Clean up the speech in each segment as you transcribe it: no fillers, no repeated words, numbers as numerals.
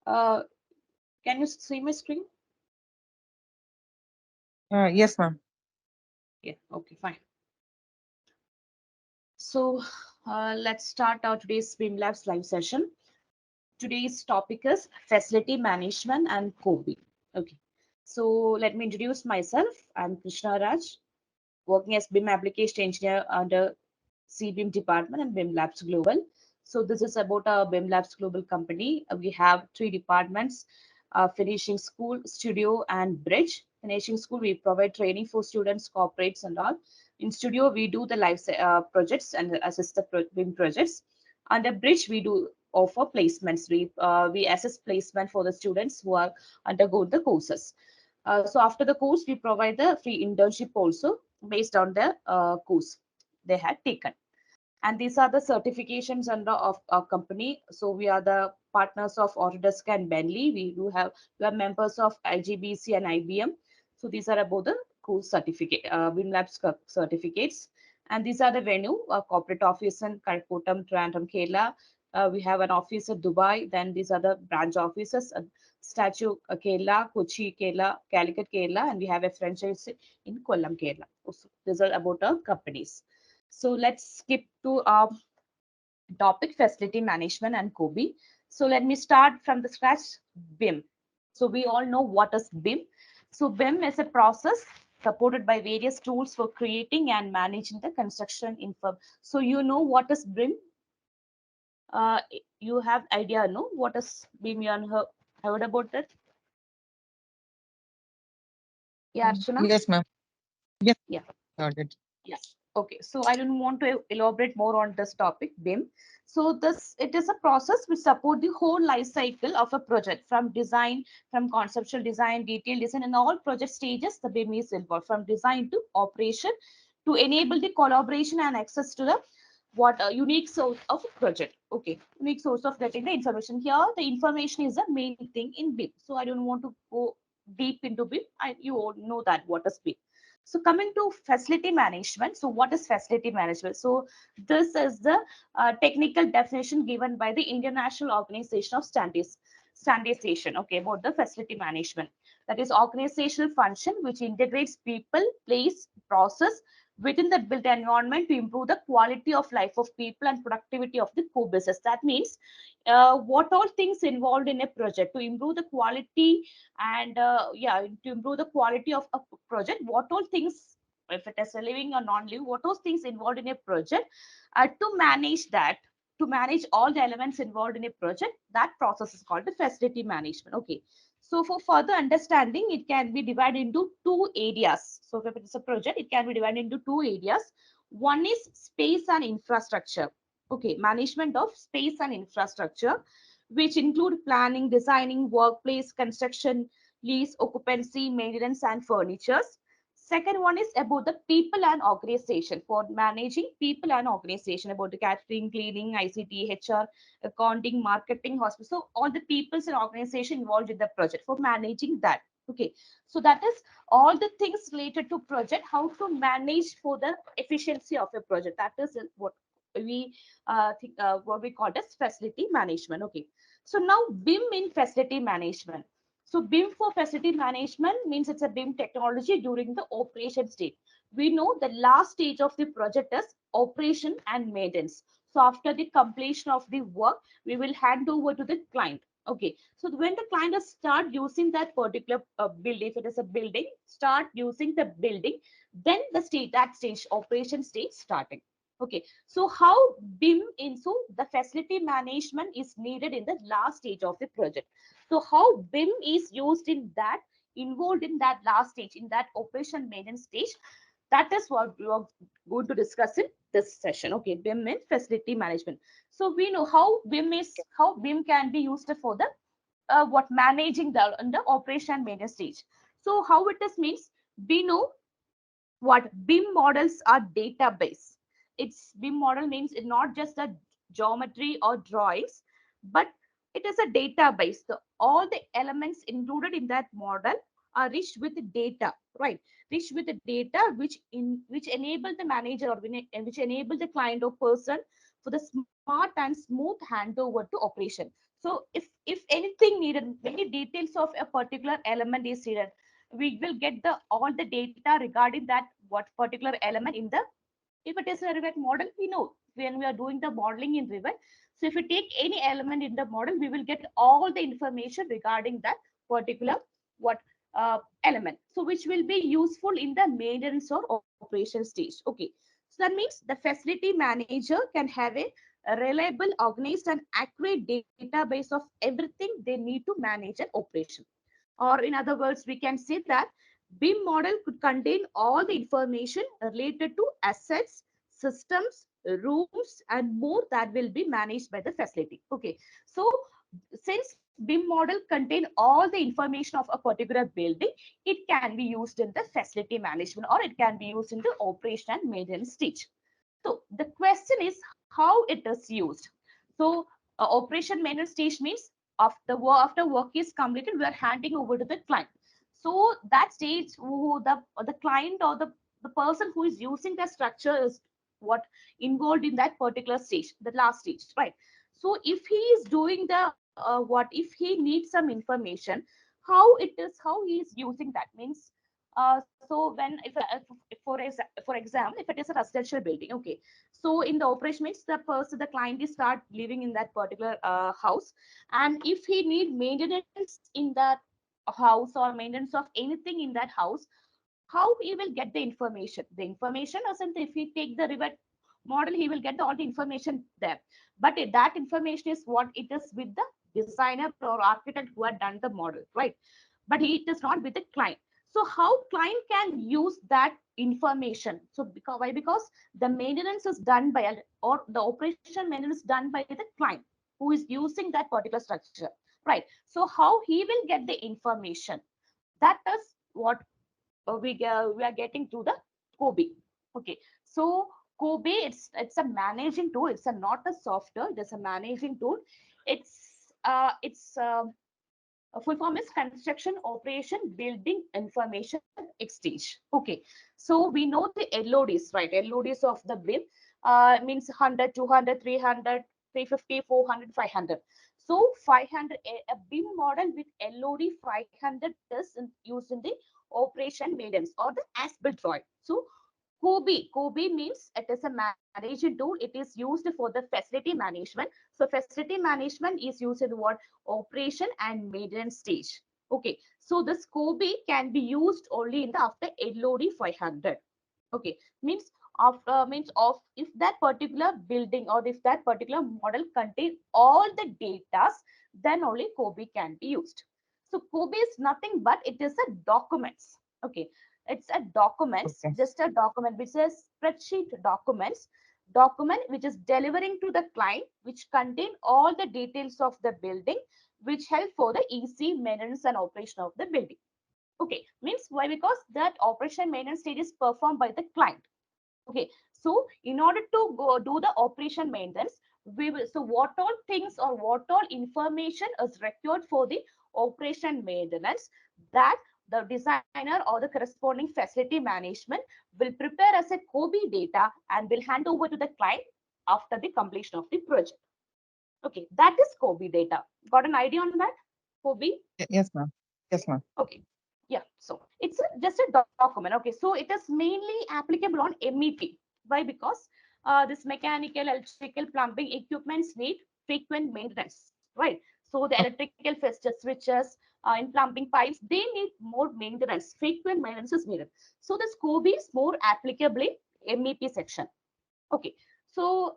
Uh, can you see my screen? Yes, ma'am. Yeah, okay, fine. So let's start our today's BIMLABS live session. Today's topic is facility management and COBIE. Okay, so let me introduce myself. I'm Krishna Raj, working as BIM application engineer under CBIM department and BIMLABS Global. So this is about our BIMLABS Global company. We have three departments: finishing school, studio, and bridge. Finishing school, we provide training for students, corporates, and all. In studio, we do the live projects and assist the BIM projects. Under bridge, we do offer placements. We assess placement for the students who are undergo the courses. So after the course, we provide the free internship also based on the course they had taken. And these are the certifications under of our company. So we are the partners of Autodesk and Bentley. We are members of IGBC and IBM. So these are about the course certificate, WinLabs certificates. And these are the venue, corporate office in Kalkotam, Trandam, Kerala. We have an office at Dubai. Then these are the branch offices at Statue, Kerala, Kochi, Kerala, Calicut, Kerala, and we have a franchise in Kollam, Kerala. So these are about our companies. So let's skip to our topic, facility management and COBIE. So let me start from the scratch. BIM. So we all know what is BIM. So BIM is a process supported by various tools for creating and managing the construction info. So you know what is BIM? Uh, you have idea, no? What is BIM? You heard about that? Yeah, Archana? Yes, ma'am. Yes, Yeah. got it. Yeah. Okay. So I don't want to elaborate more on this topic, BIM. So it is a process which support the whole life cycle of a project from design, from conceptual design, detailed design, and all project stages. The BIM is involved from design to operation to enable the collaboration and access to the what a unique source of a project. Okay, unique source of getting the information. Here, the information is the main thing in BIM. So I don't want to go deep into BIM. You all know that what is BIM. So coming to facility management. So what is facility management? So this is the technical definition given by the International Organization of Standardization. Okay, about the facility management. That is organizational function which integrates people, place, process within the built environment to improve the quality of life of people and productivity of the core business. That means what all things involved in a project to improve the quality and to improve the quality of a project, what all things, if it is a living or non-living, what all things involved in a project, to manage that, to manage all the elements involved in a project, that process is called the facility management. Okay, so for further understanding, it can be divided into two areas. So if it's a project, it can be divided into two areas. One is space and infrastructure. Okay, management of space and infrastructure, which include planning, designing, workplace, construction, lease, occupancy, maintenance, and furnitures. Second one is about the people and organization, for managing people and organization, about the catering, cleaning, ICT, HR, accounting, marketing, hospital. So all the peoples and organization involved in the project for managing that. Okay, so that is all the things related to project, how to manage for the efficiency of a project. That is what we think, what we call as facility management. Okay, so now BIM in facility management. So BIM for facility management means it's a BIM technology during the operation stage. We know the last stage of the project is operation and maintenance. So after the completion of the work, we will hand over to the client. Okay, so when the client has start using that particular building, if it is a building, start using the building, then the stage, that stage, operation stage starting. Okay, so how BIM in, so the facility management is needed in the last stage of the project. So how BIM is used in that, involved in that last stage, in that operation maintenance stage, that is what we are going to discuss in this session. Okay, BIM in facility management. So we know how BIM is, how BIM can be used for the what managing the under operation and maintenance stage. So how it is means, we know what BIM models are database. It's BIM model means it's not just a geometry or drawings, but it is a database. So all the elements included in that model are rich with data, right? Rich with the data which enable the manager or which enable the client or person for the smart and smooth handover to operation. So if anything needed, any details of a particular element is needed, we will get the all the data regarding that what particular element in the, if it is a Revit model, we know when we are doing the modeling in Revit. So if we take any element in the model, we will get all the information regarding that particular what element. So which will be useful in the maintenance or operation stage. Okay. So that means the facility manager can have a reliable, organized, and accurate database of everything they need to manage an operation. Or in other words, we can say that BIM model could contain all the information related to assets, systems, rooms, and more that will be managed by the facility. Okay, so since BIM model contain all the information of a particular building, it can be used in the facility management or it can be used in the operation and maintenance stage. So the question is how it is used. So operation maintenance stage means after work is completed, we are handing over to the client. So that stage, who the client or the person who is using the structure is what involved in that particular stage, the last stage, right? So if he is doing the what if he needs some information, how it is, how he is using that means. So when if for example, if it is a residential building, okay, so in the operation means the person, the client is start living in that particular house, and if he need maintenance in that house or maintenance of anything in that house, how he will get the information? The information isn't, if he take the Revit model, he will get all the information there. But that information is what it is with the designer or architect who had done the model, right? But it is not with the client. So how client can use that information? So because why? Because the maintenance is done by or the operation maintenance done by the client who is using that particular structure, right? So how he will get the information? That is what we are getting to the COBIE. Okay, so COBIE, it's a managing tool. It's a not a software. It's a managing tool. It's a full form is construction operation building information exchange. Okay, so we know the LODs, right? LODs of the BIM means 100, 200, 300, 350, 400, 500. So 500, a BIM model with LOD 500 is used in the operation maintenance or the as-built drawing. So COBIE means it is a managing tool. It is used for the facility management. So facility management is used in what? Operation and maintenance stage. Okay. So this COBIE can be used only in the after LOD 500. Okay. Means of if that particular building or if that particular model contain all the data, then only COBIE can be used. So COBIE is nothing but it is a documents. Okay, it's a documents, Okay. just a document which is spreadsheet document which is delivering to the client, which contain all the details of the building, which help for the easy maintenance and operation of the building. Okay, means why? Because that operation maintenance stage is performed by the client. Okay, so in order to go do the operation maintenance, we will, so what all things or what all information is required for the operation maintenance, that the designer or the corresponding facility management will prepare as a COBIE data and will hand over to the client after the completion of the project. Okay, that is COBIE data. Got an idea on that? COBIE? Yes, ma'am. Yes, ma'am. Okay. Yeah. So it's just a document. Okay. So it is mainly applicable on MEP. Why? Because this mechanical, electrical, plumbing equipments need frequent maintenance, right? So the electrical fixtures, switches, in plumbing pipes, they need more maintenance. Frequent maintenance is needed. So the COBIE is more applicable in MEP section. Okay. So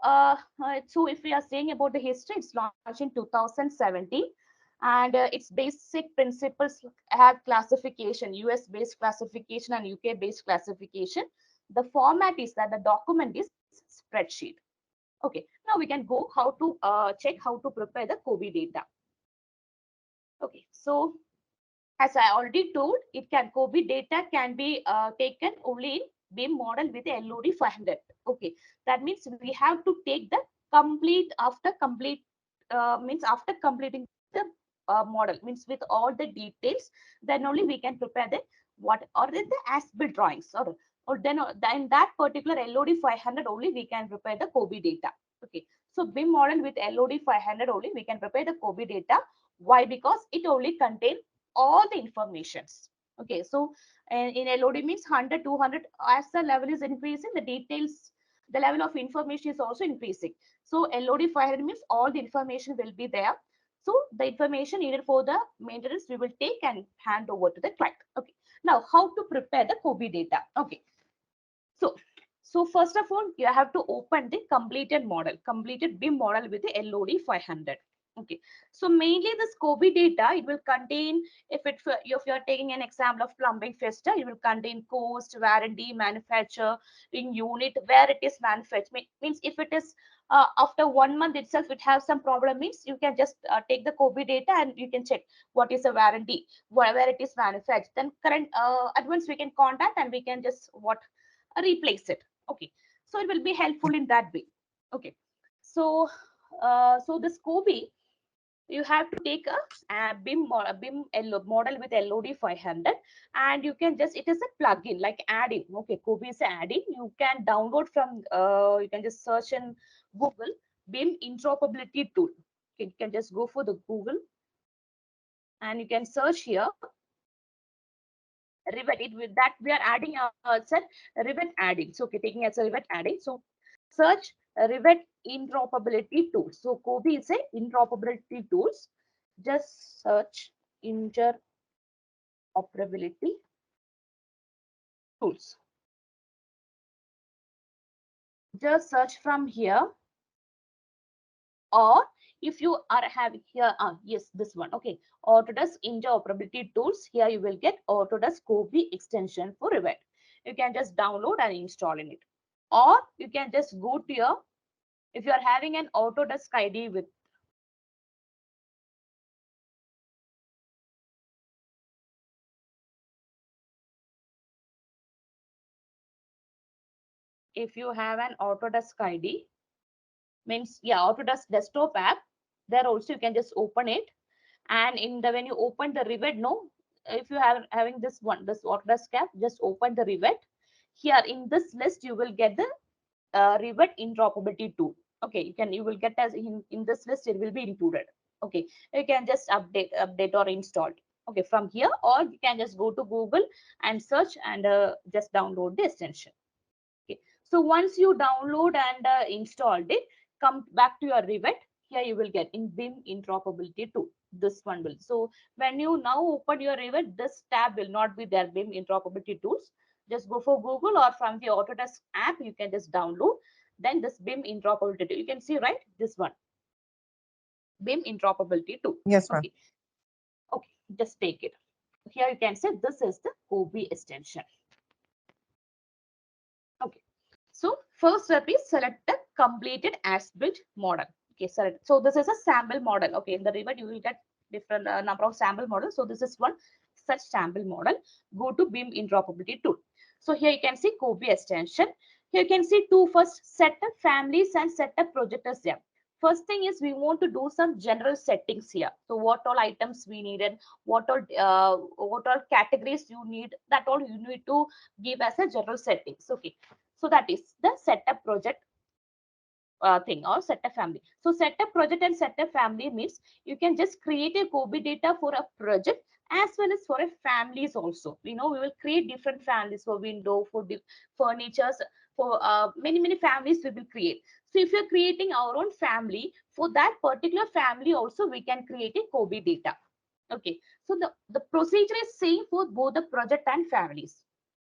if we are saying about the history, it's launched in 2017, and its basic principles have classification, US based classification and UK based classification. The format is that the document is spreadsheet. Okay, now we can go how to check how to prepare the COBIE data. Okay, so as I already told, it can COBIE data can be taken only in BIM model with the LOD 500. Okay, that means we have to take the complete after complete means after completing the model, means with all the details, then only we can prepare the what or the as-built drawings, or then that particular LOD 500 only we can prepare the COBIE data. Okay, BIM model with LOD 500 only, we can prepare the COBIE data. Why? Because it only contains all the informations. Okay, so in LOD means 100, 200, as the level is increasing, the details, the level of information is also increasing. So LOD 500 means all the information will be there. So the information needed for the maintenance we will take and hand over to the client. Okay. Now, how to prepare the COBIE data? Okay. So first of all, you have to open the completed BIM model with the LOD 500. Okay. So mainly the COBIE data, it will contain, if you're taking an example of plumbing fixture, it will contain cost, warranty, manufacture, in unit, where it is manufactured. Means if it is after 1 month itself, it has some problem, means you can just take the COBIE data and you can check what is the warranty, where it is manufactured. Then current advance we can contact and we can just replace it. Okay, so it will be helpful in that way. Okay, so so this COBIE, you have to take a model with LOD 500, and you can just, it is a plugin like add-in. Okay, COBIE is an add-in. You can download from you can just search in Google BIM interoperability tool. You can just go for the Google and you can search here Rivet. It with that we are adding it's a Rivet add-in. So okay, taking as a Rivet add-in. So search Rivet interoperability tools. So COBIE is a interoperability tools. Just search interoperability tools. Just search from here, or if you are having here, yes, this one. Okay, Autodesk interoperability tools. Here you will get Autodesk COBIE extension for Rivet. You can just download and install in it, or you can just go to your, if you are having an Autodesk ID with, if you have an Autodesk ID, means yeah, Autodesk desktop app, there also you can just open it. And in the, when you open the Rivet, no, if you have having this one, this Autodesk app, just open the Rivet. Here in this list, you will get the Rivet interoperability tool. Okay, you will get as in this list, it will be included. Okay, you can just update or install. Okay, from here, or you can just go to Google and search and just download the extension. Okay, so once you download and installed it, come back to your Rivet. Here you will get in BIM interoperability tool. This one will. So when you now open your Rivet, this tab will not be there. BIM interoperability tools. Just go for Google or from the Autodesk app. You can just download. Then this BIM interoperability tool. You can see right this one. BIM interoperability tool. Yes, ma'am. Okay. Okay. Just take it. Here you can say this is the COBIE extension. Okay. So first step is select the completed as-built model. Okay, select. So this is a sample model. Okay, in the Rivet you will get different number of sample models. So this is one such sample model. Go to BIM interoperability tool. So here you can see COBIE extension. Here you can see two first setup families and setup projectors there. First thing is we want to do some general settings here. So what all items we needed, what all categories you need, that all you need to give as a general settings. Okay, so that is the setup project thing, or setup family. So setup project and setup family means you can just create a COBIE data for a project as well as for a families also. We will create different families for window, for furnitures, for many families we will create. So if you're creating our own family, for that particular family also we can create a COBIE data. Okay, so the procedure is same for both the project and families.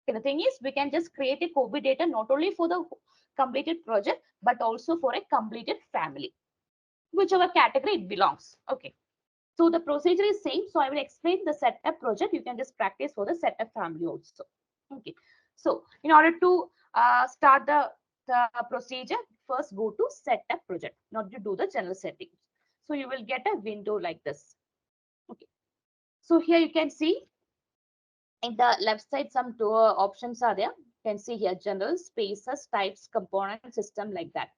Okay, the thing is, we can just create a COBIE data not only for the completed project, but also for a completed family, whichever category it belongs. Okay. So the procedure is same. So I will explain the setup project. You can just practice for the setup family also. Okay. So in order to start the procedure, first go to setup project, not to do the general settings. So you will get a window like this. Okay. So here you can see in the left side, some two options are there. You can see here general, spaces, types, component, system, like that.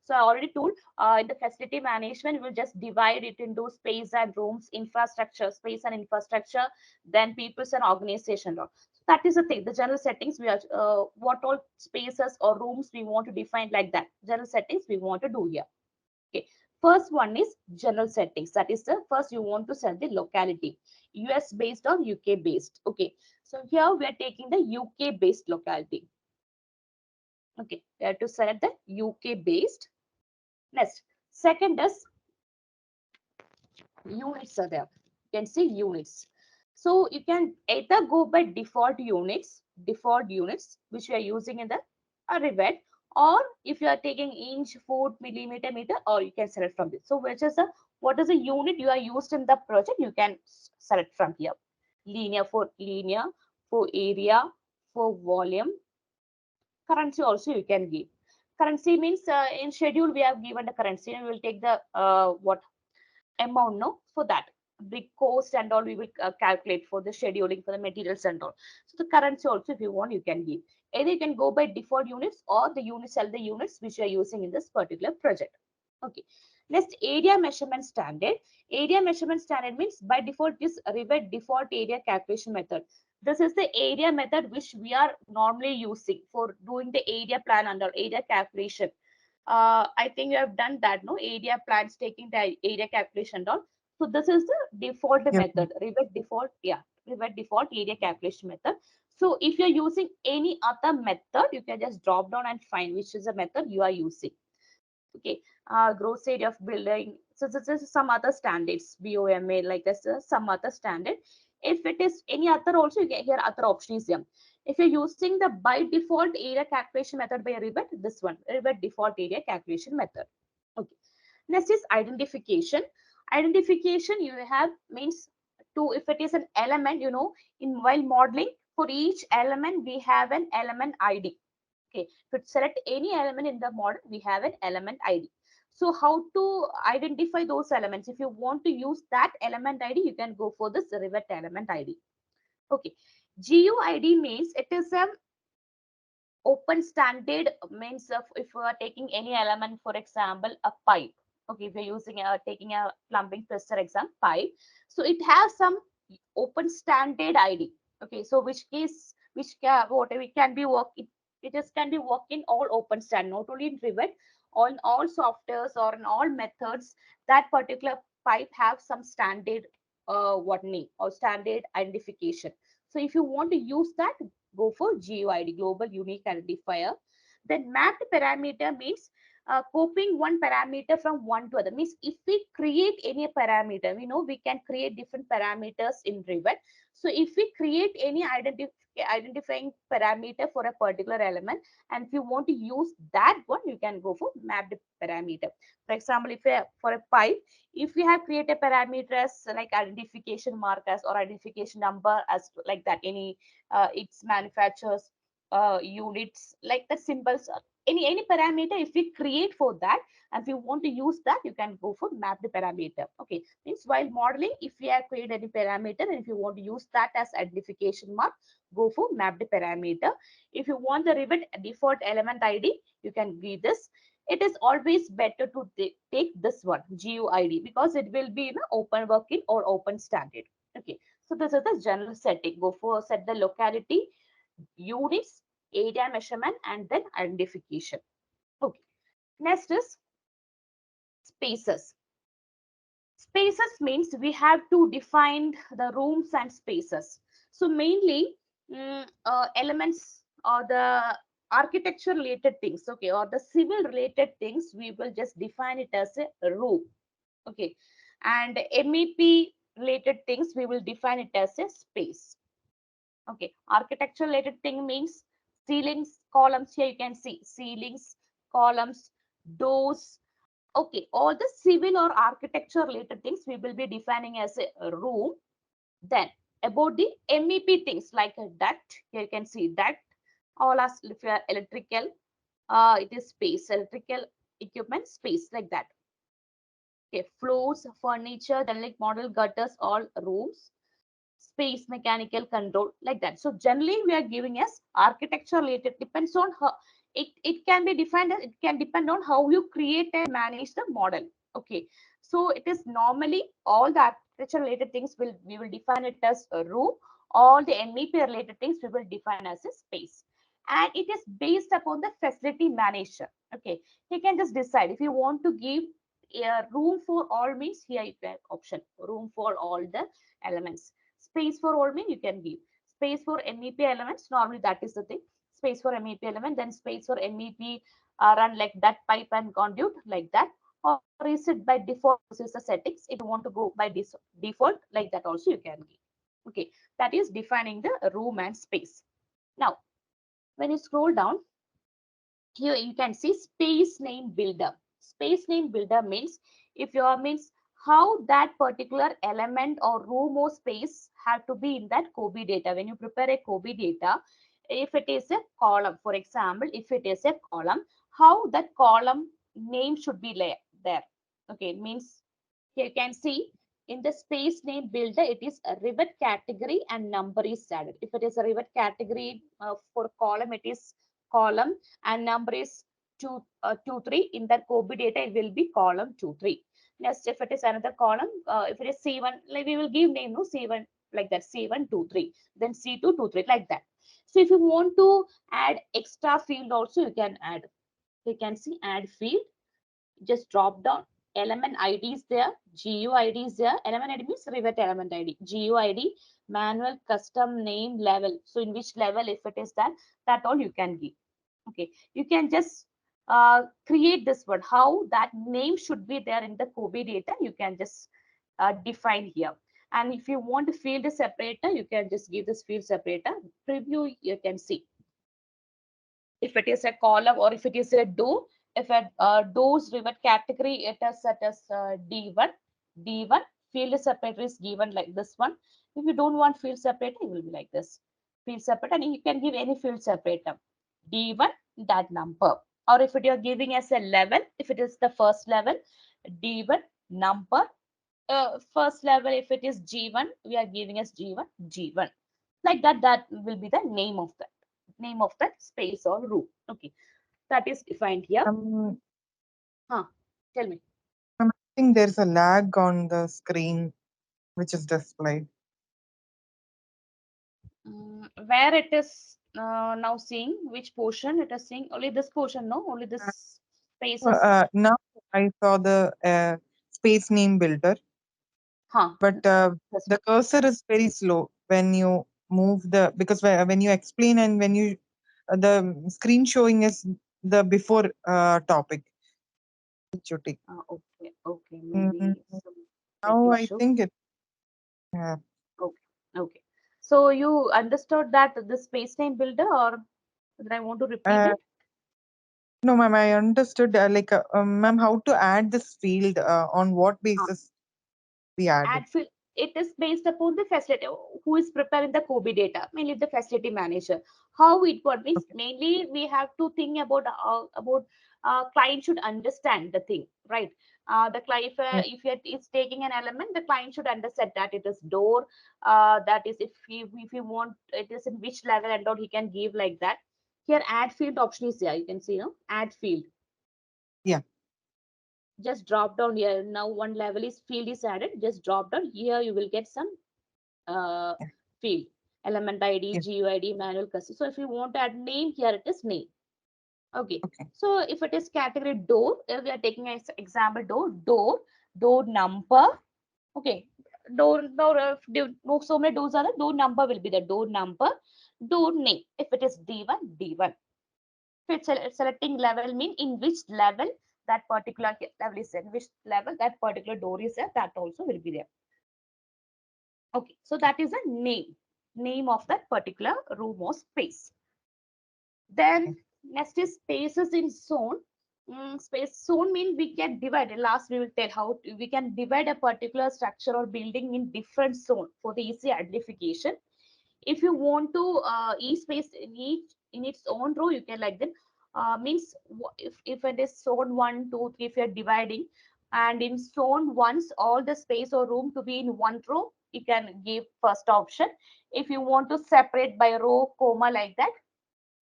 So I already told in the facility management, we will just divide it into space and rooms, infrastructure, space and infrastructure, then peoples and organization. So that is the thing. The general settings, we are what all spaces or rooms we want to define, like that. General settings we want to do here. Okay, first one is general settings. That is the first you want to set the locality, US based or UK based. Okay, so here we are taking the UK based locality. Okay, we have to select the UK based. Next, second is units are there. You can see units. So you can either go by default units, which we are using in the Rivet, or if you are taking inch, foot, millimeter, meter, or you can select from this. So which is the what is the unit you are used in the project, you can select from here. Linear, for area, for volume. Currency also you can give. Currency means in schedule we have given the currency, and we will take the what amount, no, for that big cost and all we will calculate for the scheduling for the materials and all. So the currency also, if you want, you can give. Either you can go by default units, or the units are the units which you are using in this particular project. Okay, next, area measurement standard. Area measurement standard means by default is Rivet default area calculation method. This is the area method which we are normally using for doing the area plan under area calculation. I think you have done that, no? Area plans, taking the area calculation and all. So this is the default Yes, ma'am. method, Rivet default, yeah, Rivet default area calculation method. So if you're using any other method, you can just drop down and find which is the method you are using. Okay, gross area of building. So this is some other standards, BOMA, like this, some other standard. If it is any other also, you get here other options here. If you're using the by default area calculation method by Rivet, this one, Rivet default area calculation method. Okay. Next is identification. Identification you have means to, if it is an element, you know, in while modeling, for each element we have an element ID. Okay, to select any element in the model, we have an element ID. So how to identify those elements? If you want to use that element ID, you can go for this Rivet element ID. Okay, GUID means it is a open standard, means of if you are taking any element, for example, a pipe. Okay, if you're using taking a plumbing tester exam, pipe. So it has some open standard ID. Okay, so which case, which whatever it can be work, it just can be work in all open standard, not only in Rivet, on all softwares or in all methods. That particular pipe have some standard what name or standard identification. So if you want to use that, go for GUID, Global Unique Identifier. Then mapped parameter means copying one parameter from one to other. Means if we create any parameter, we know we can create different parameters in Rivet. So if we create any identifying parameter for a particular element, and if you want to use that one, you can go for mapped parameter. For example, if for a pipe, if we have created parameters like identification markers or identification number as like that, any its manufacturers units like the symbols, any parameter, if we create for that, and if you want to use that, you can go for mapped parameter. Okay, means while modeling, if we have created any parameter and if you want to use that as identification mark, go for mapped parameter. If you want the Rivet default element ID, you can give this. It is always better to take this one, GUID, because it will be in an open working or open standard. Okay, so this is the general setting. Go for set the locality, units, area measurement, and then identification. Okay, next is spaces. Spaces means we have to define the rooms and spaces. So mainly elements or the architecture related things, okay, or the civil related things, we will just define it as a room. Okay, and MEP related things, we will define it as a space. Okay, architecture related thing means ceilings, columns. Here you can see ceilings, columns, doors. Okay, all the civil or architecture related things we will be defining as a room. Then about the MEP things like a duct, here you can see duct, all as if you are electrical, it is space, electrical equipment, space, like that. Okay, floors, furniture, then like model gutters, all rooms, space, mechanical control, like that. So generally we are giving as architecture related, depends on how it can be defined, it can depend on how you create and manage the model. Okay, so it is normally all the architecture related things will we will define it as a room. All the MEP related things we will define as a space, and it is based upon the facility manager. Okay, he can just decide if you want to give room for all means here you have option room for all the elements. Space for all mean you can give. Space for MEP elements, normally that is the thing. Space for MEP element, then space for MEP run like that pipe and conduit like that. Or is it by default? This is the settings. If you want to go by this default like that also you can give. Okay, that is defining the room and space. Now, when you scroll down, here you can see space name builder. Space name builder means if your means how that particular element or room or space have to be in that COBIE data. When you prepare a COBIE data, if it is a column, for example, if it is a column, how that column name should be there. Okay, means you can see in the space name builder, it is a rivet category and number is added. If it is a rivet category for column, it is column and number is 2 3. In that COBIE data, it will be column 2 3. Next, if it is another column, if it is C1, like we will give name no C1 like that C1 2 3, then C2 2 3 like that. So if you want to add extra field also, you can add. You can see add field, just drop down element id is there, GUID is there. Element id means rivet element id, GUID, manual custom name level. So in which level, if it is that all you can give. Okay, you can just create this one how that name should be there in the COBIE data. You can just define here. And if you want to field a separator, you can just give this field separator preview. You can see if it is a column or if it is a door. If a doors rivet category, it is set as D1. D1 field separator is given like this one. If you don't want field separator, it will be like this. Field separator, and you can give any field separator. D1, that number. Or if it you're giving as a level, if it is the first level, D1 number. First level, if it is G1, we are giving as G1, G1. Like that, that will be the name of that space or room. Okay, that is defined here. Huh, tell me. I think there's a lag on the screen which is displayed. Where it is now seeing which portion it is seeing? Only this portion, no? Only this spaces. Now I saw the space name builder, Huh. but the cursor is very slow when you move the, because when you explain and when you the screen showing is the before topic. Okay, okay, Mm, maybe some tech Now I issue. think it. Yeah. Okay, okay. So you understood that the space name builder, or that I want to repeat Uh, it? no, ma'am, I understood. Ma'am, how to add this field? On what basis we add it? Add field, it is based upon the facility who is preparing the COBIE data, mainly the facility manager. How it works means Okay. mainly we have to think about client should understand the thing, right? The client, Yeah. if it is taking an element, the client should understand that it is door. That is if you want it is in which level and all he can give like that. Here add field option is there. You can see, no, add field. Yeah. Just drop down here. Now one level is field is added. Just drop down here. You will get some uh, Yeah. field element id, Yeah. GUID, manual custom. So if you want to add name, here it is name. Okay, Okay. so if it is category door, we are taking an example door number. Okay, door no, so many doors are there. Door number will be the door number. Door name, if it is D1, if it's selecting level mean in which level that particular level is in which level that particular door is there, that also will be there. Okay, so that is a name of that particular room or space. Okay. Then next is spaces in zone. Space zone means we can divide. Last we will tell how we can divide a particular structure or building in different zone for the easy identification. If you want to each space in its own row, you can like that. Means if it is zone 1 2 3, if you're dividing, and in zone once all the space or room to be in one row, you can give first option. If you want to separate by row comma like that,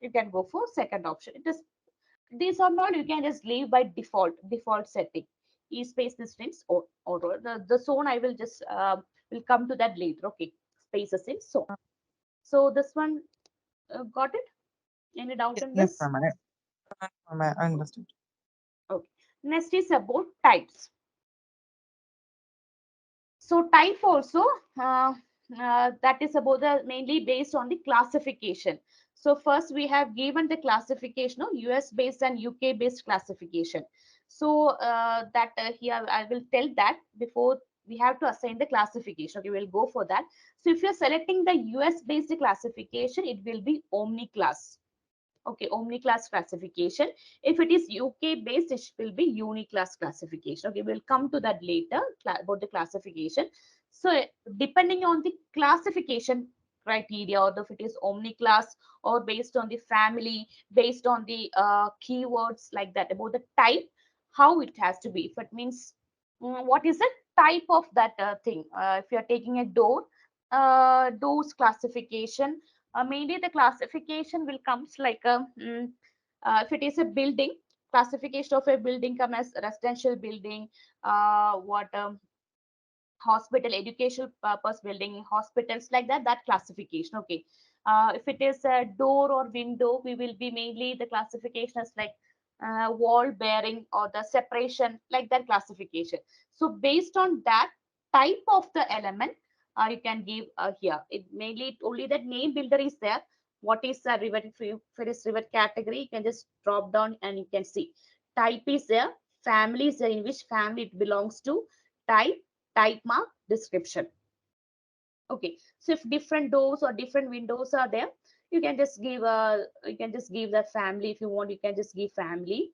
you can go for second option. It is these are not, you can just leave by default setting. E space distance or the zone I will just will come to that later. Okay, spaces in zone. So this one, got it? Any doubt in Yes, this? ma'am. I understood. Okay. Next is about types. So type also, that is about the mainly based on the classification. So first we have given the classification of US based and UK based classification. So that here I will tell that before we have to assign the classification. Okay, we'll go for that. So if you're selecting the US based classification, it will be Omni class. Okay, omni class classification. If it is UK based, it will be uni-class classification. Okay, we'll come to that later about the classification. So depending on the classification criteria, or if it is omni class or based on the family, based on the keywords like that, about the type, how it has to be. If it means what is the type of that thing, if you're taking a door, doors classification, mainly the classification will comes like a if it is a building, classification of a building come as residential building, what hospital, educational purpose building, hospitals, like that, that classification. Okay, if it is a door or window, we will be mainly the classification as like wall bearing or the separation, like that classification. So based on that type of the element, you can give here. It mainly only that name builder is there. What is the rivet? If it is rivet category, you can just drop down and you can see type is there, family is there, in which family it belongs to, type, type mark, description. Okay, so if different doors or different windows are there, you can just give the family. If you want, you can just give family.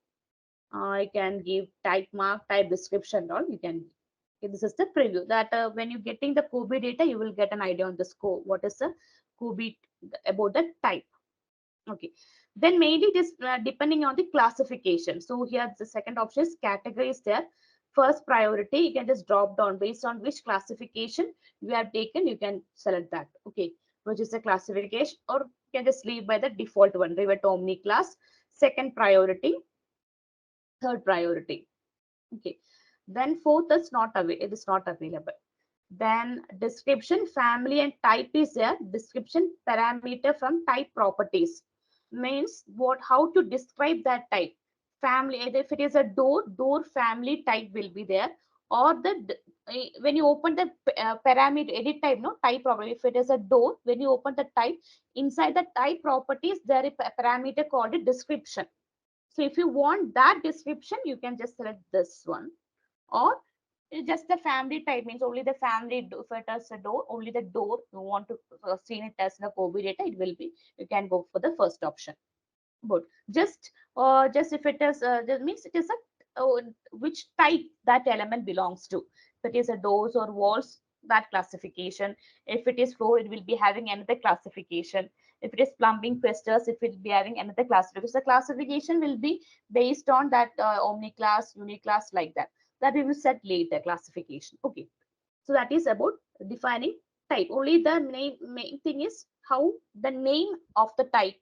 You can give type mark, type description, or you can. Okay, this is the preview that when you're getting the COBIE data, you will get an idea on the score. What is the COBIE about the type? Okay, then mainly this depending on the classification. So here the second option is category is there. First priority, you can just drop down based on which classification you have taken, you can select that. Okay, which is the classification, or you can just leave by the default one, rivet omni class, second priority, third priority. Okay, then fourth is not available, it is not available. Then description, family and type is there. Description parameter from type properties means what, how to describe that type. Family, either if it is a door, door family type will be there, or when you open the parameter edit type, no type property. If it is a door, when you open the type, inside the type properties there is a parameter called a description. So if you want that description, you can just select this one, or it's just the family type, means only the family. If it is a door, only the door you want to see it as the COBIE data, it will be, you can go for the first option. But just if it is that means it is a which type that element belongs to. If it is a doors or walls, that classification. If it is floor, it will be having another classification. If it is plumbing fixtures, it will be having another classification. The classification will be based on that omni class, uni class, like that. That we will set later classification. Okay, so that is about defining type. Only the main thing is how the name of the type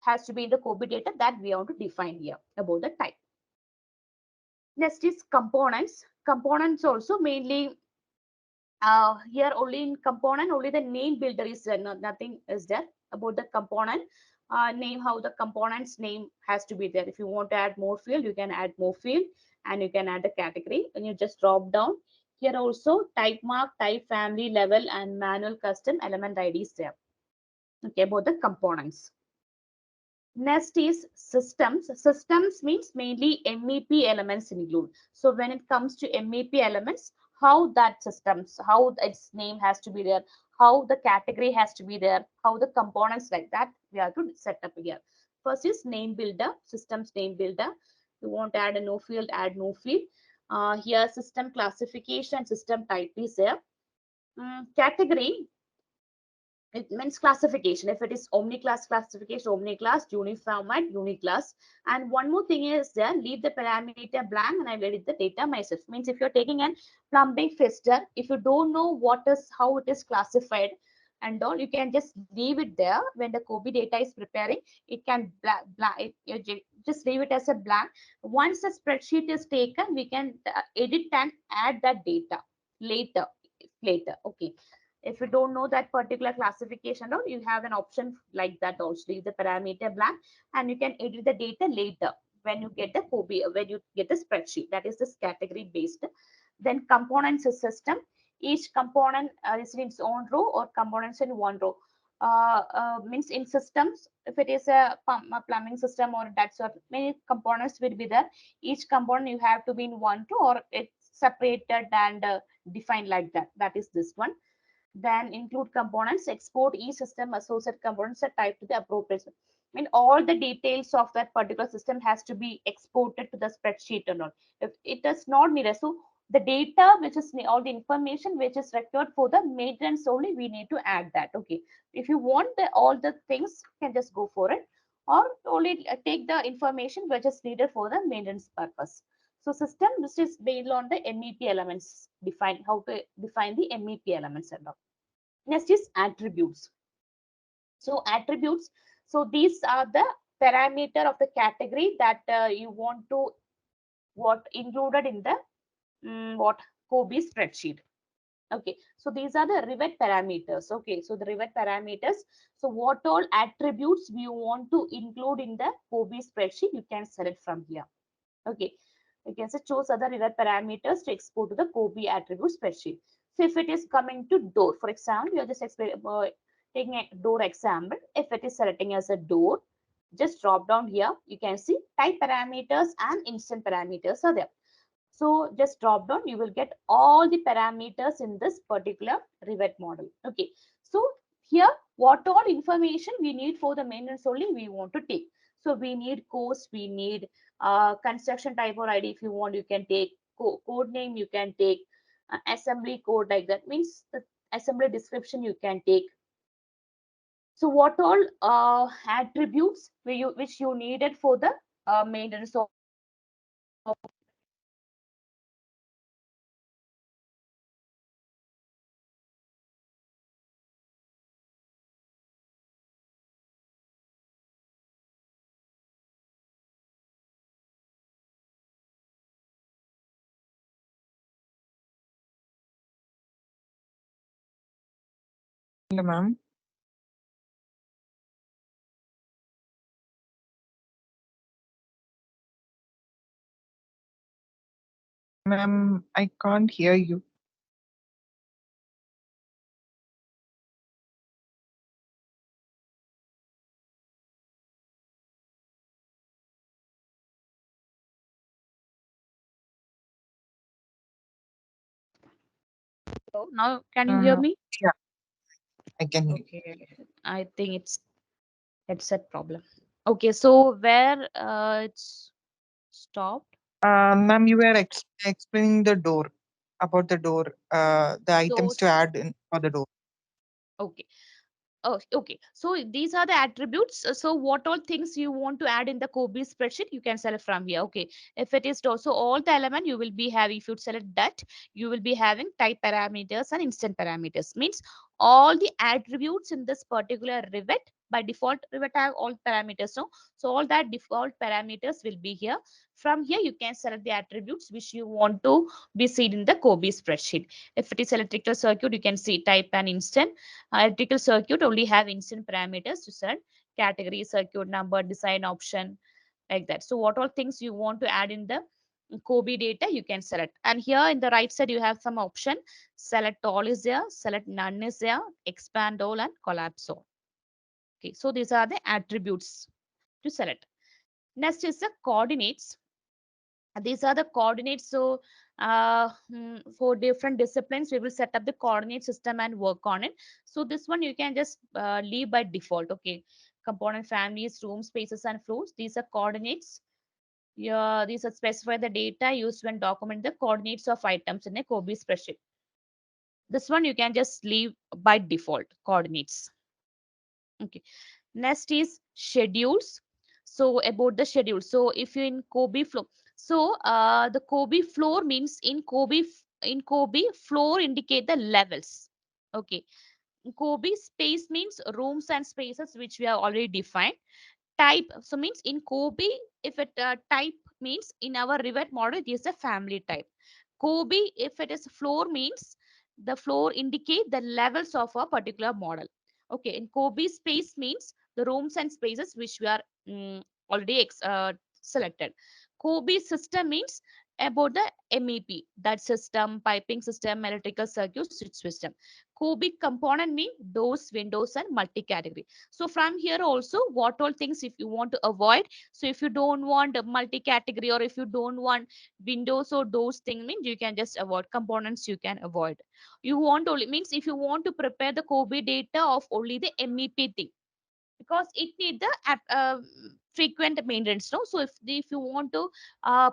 has to be in the COBIE data, that we want to define here about the type. Next is components. Components also mainly here only in component, only the name builder is there, nothing is there about the component name, how the component's name has to be there. If you want to add more field, you can add more field, and you can add a category. When you just drop down here, also type mark, type, family, level, and manual custom element ID is there. Okay, about the components. Next is systems. Systems means mainly MEP elements include. So when it comes to MEP elements, how that systems, how its name has to be there, how the category has to be there, how the components, like that, we have to set up here. First is name builder, systems name builder. You want to add a no field, add no field. Here system classification, system type is there. Category, it means classification. If it is omni class classification, omni class, uniformat, uniclass. And one more thing is there, leave the parameter blank and I will edit the data myself. Means if you're taking an plumbing fixture, if you don't know what is, how it is classified and all, you can just leave it there. When the COBIE data is preparing, it can just leave it as a blank. Once the spreadsheet is taken, we can edit and add that data later. Okay, if you don't know that particular classification, or you have an option like that also, leave the parameter blank and you can edit the data later when you get the COBIE, when you get the spreadsheet. That is this category based. Then components system. each component is in its own row or components in one row. Means in systems, if it is a plumbing system or that sort, many components will be there. Each component you have to be in one row or it's separated and defined like that. That is this one. Then include components, export each system associate components are typed to the appropriate. I mean, all the details of that particular system has to be exported to the spreadsheet or not. If it does not need it, so the data, which is all the information which is required for the maintenance only, we need to add that. Okay. If you want all the things, you can just go for it, or only take the information which is needed for the maintenance purpose. So system, this is based on the MEP elements, define how to define the MEP elements and all. Next is attributes. So attributes, so these are the parameter of the category that you want to what included in the what COBIE spreadsheet. Okay, so these are the rivet parameters. Okay, so the rivet parameters. So what all attributes we want to include in the COBIE spreadsheet, you can select from here. Okay, you can say choose other rivet parameters to export to the COBIE attribute spreadsheet. So if it is coming to door, for example, you are just taking a door example. If it is selecting as a door, just drop down here. You can see type parameters and instant parameters are there. So just drop down, you will get all the parameters in this particular rivet model. Okay. So here, what all information we need for the maintenance only we want to take. So we need cost, we need construction type or ID. If you want, you can take code name, you can take assembly code like that. Means the assembly description you can take. So what all attributes which you needed for the maintenance of Yeah, ma'am. Ma'am, I can't hear you. now can you hear me? Yeah, I can hear you. Okay, I think it's headset problem. Okay, so where it's stopped. Ma'am, you were explaining the door, about the door, the So items to add in for the door. okay. Oh, okay. So these are the attributes. So what all things you want to add in the COBIE spreadsheet, you can select from here. Okay. If it is also all the element you will be having, if you select that, you will be having type parameters and instant parameters. Means all the attributes in this particular rivet, by default rivet have all parameters. So all that default parameters will be here. From here, you can select the attributes which you want to be seen in the COBIE spreadsheet. If it is electrical circuit, you can see type and instant. Electrical circuit only have instant parameters to set category, circuit number, design option, like that. So what all things you want to add in the COBIE data, you can select. And here in the right side, you have some option. Select all is there, select none is there, expand all and collapse all. Okay, so these are the attributes to select. Next is the coordinates. These are the coordinates. So for different disciplines, we will set up the coordinate system and work on it. So this one you can just leave by default. Okay, component families, room spaces and floors, these are coordinates. Yeah, these are specify the data used when document the coordinates of items in a COBIE spreadsheet. This one you can just leave by default coordinates. Okay. Next is schedules. So about the schedule. So if you in COBIE flow, so the COBIE floor means in COBIE floor indicate the levels. Okay. COBIE space means rooms and spaces which we have already defined. Type, so means in COBIE, if it type means in our rivet model it is a family type. COBIE, if it is floor means the floor indicate the levels of a particular model. Okay, in COBIE space means the rooms and spaces which we are already selected. COBIE system means about the MEP, that system, piping system, electrical circuit, switch system. COBIE component mean doors, windows, and multi-category. So from here also, what all things if you want to avoid. So if you don't want a multi-category, or if you don't want windows or doors thing, means you can just avoid components. You can avoid. You want only means if you want to prepare the COBIE data of only the MEP thing, because it need the frequent maintenance. No, so if you want to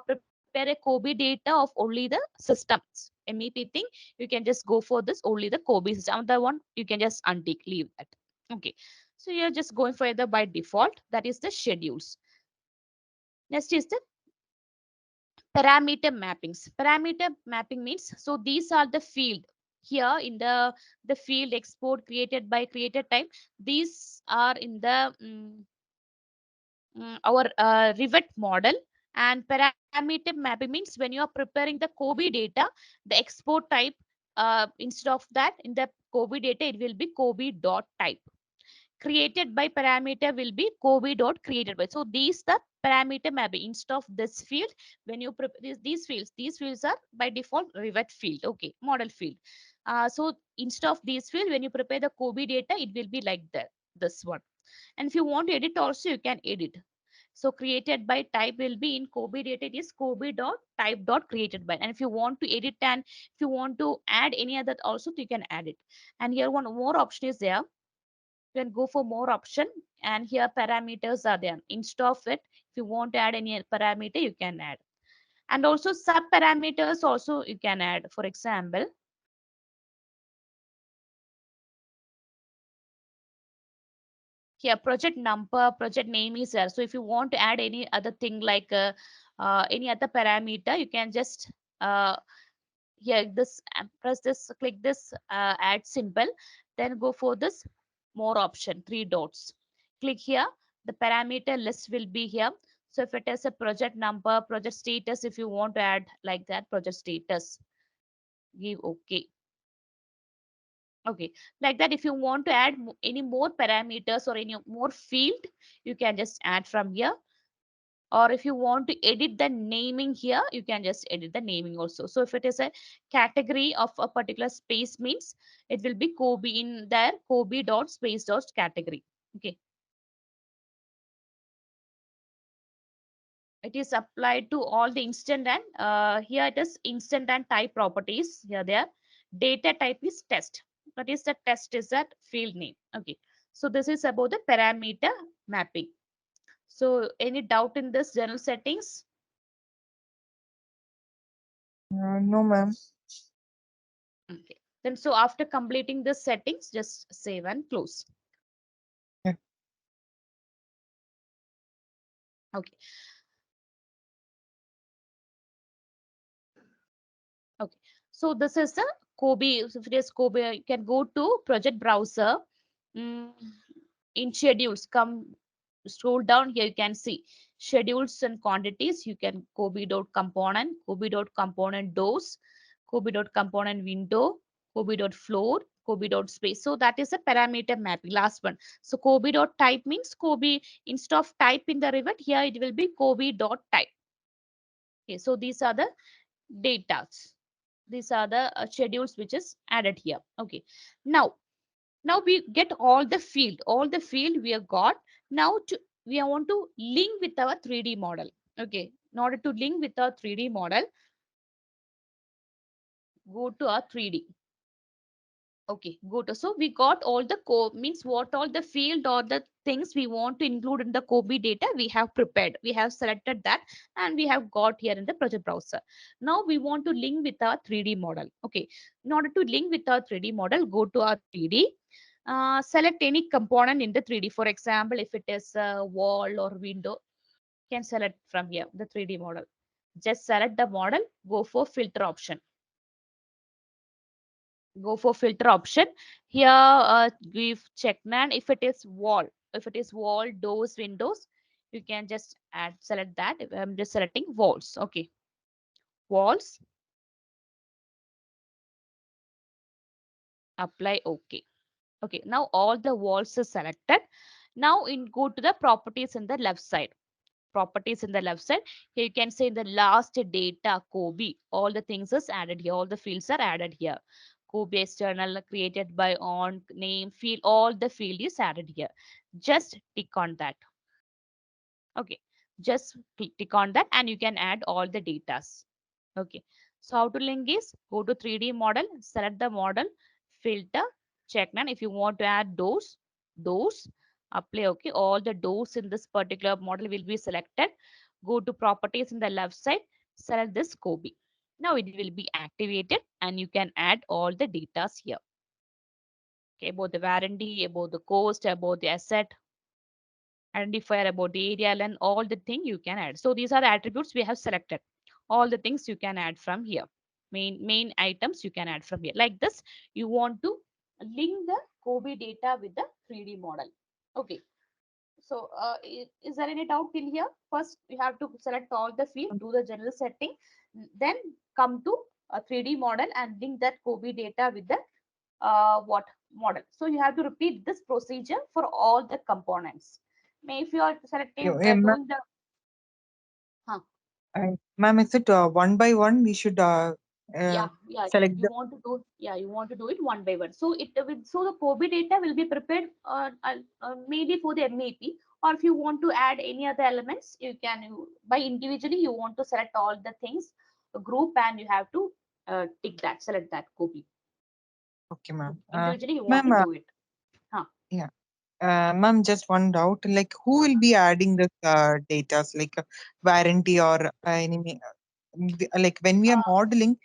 prepare a COBIE data of only the systems MEP thing, you can just go for this only the COBIE system. The one you can just untick, leave that. Okay, so you're just going for the by default, that is the schedules. Next is the parameter mappings. Parameter mapping means, so these are the field here in the field export created by created type. These are in the our Rivet model. And parameter mapping means when you are preparing the COBIE data, the export type, instead of that in the COBIE data, it will be COBIE dot type. Created by parameter will be COBIE dot created by. So these the parameter mapping instead of this field. When you prepare these fields are by default Rivet field. Okay, model field. So instead of these field, when you prepare the COBIE data, it will be like that, this one. And if you want to edit also, you can edit. So created by type will be in COBIE data, it is COBIE dot type dot created by. And if you want to edit and if you want to add any other also, you can add it. And here one more option is there. You can go for more option, and here parameters are there. Instead of it, if you want to add any parameter, you can add. And also sub parameters also you can add. For example, here project number, project name is there. So if you want to add any other thing like any other parameter, you can just here this press this, click this add symbol, then go for this more option, three dots. Click here, the parameter list will be here. So if it is a project number, project status, if you want to add like that, project status, give okay. Okay, like that. If you want to add any more parameters or any more field, you can just add from here. Or if you want to edit the naming here, you can just edit the naming also. So if it is a category of a particular space means, it will be COBIE in there, COBIE dot space dot category. Okay, it is applied to all the instant, and here it is instant and type properties. Here there, data type is test. What is the test is that field name. Okay, so this is about the parameter mapping. So any doubt in this general settings? No, ma'am. Okay. Then so after completing the settings, just save and close. Yeah. Okay. Okay. So this is the COBIE. So if it is COBIE, you can go to project browser. Mm, in schedules, come scroll down here. You can see schedules and quantities. You can COBIE dot component, COBIE dot component doors, COBIE dot component window, COBIE dot floor, COBIE dot space. So that is a parameter mapping. Last one. So COBIE dot type means COBIE instead of type in the Rivet, here it will be COBIE dot type. Okay, so these are the data. These are the schedules which is added here. Okay, now we get all the field we have got. Now we want to link with our 3D model. Okay, in order to link with our 3D model, go to our 3D. Okay, go to, so we got all the means what all the field or the things we want to include in the COBIE data we have prepared. We have selected that and we have got here in the project browser. Now we want to link with our 3D model. Okay, in order to link with our 3D model, go to our 3D. Select any component in the 3D. For example, if it is a wall or window, you can select from here the 3D model. Just select the model, go for filter option. Go for filter option. Here, give check none. If it is wall, doors, windows, you can just add, select that. I'm just selecting walls. Okay, walls, apply. Okay. Okay, now all the walls are selected. Now in go to the properties in the left side. properties in the left side. Here you can say in the last data COBIE, all the things is added here, all the fields are added here. COBIE external created by on name field, all the field is added here. Just tick on that. Okay, just tick on that and you can add all the datas. Okay, so how to link is go to 3D model, select the model, filter, check none. If you want to add doors, apply. Okay, all the doors in this particular model will be selected. Go to properties in the left side, select this COBIE. Now it will be activated and you can add all the datas here. Okay, about the warranty, about the cost, about the asset, identifier, about the area and all the thing you can add. So these are the attributes we have selected. All the things you can add from here. Main items you can add from here. Like this, you want to link the COBIE data with the 3D model. Okay. So is there any doubt till here? First, you have to select all the field, do the general setting, then come to a 3D model and link that COBIE data with the what model. So you have to repeat this procedure for all the components. May if you are selecting doing the huh, Ma'am, is it one by one? We should yeah, select you the. want to do you want to do it one by one. So it will so the COBIE data will be prepared maybe for the MAP, or if you want to add any other elements, you can by individually you want to select all the things group and you have to tick that select that COBIE. Okay, ma'am. Individually you want Ma'am, to do it. Huh. yeah. Ma'am, just one doubt. Like, who will be adding this data, like warranty or like when we are Uh, modeling,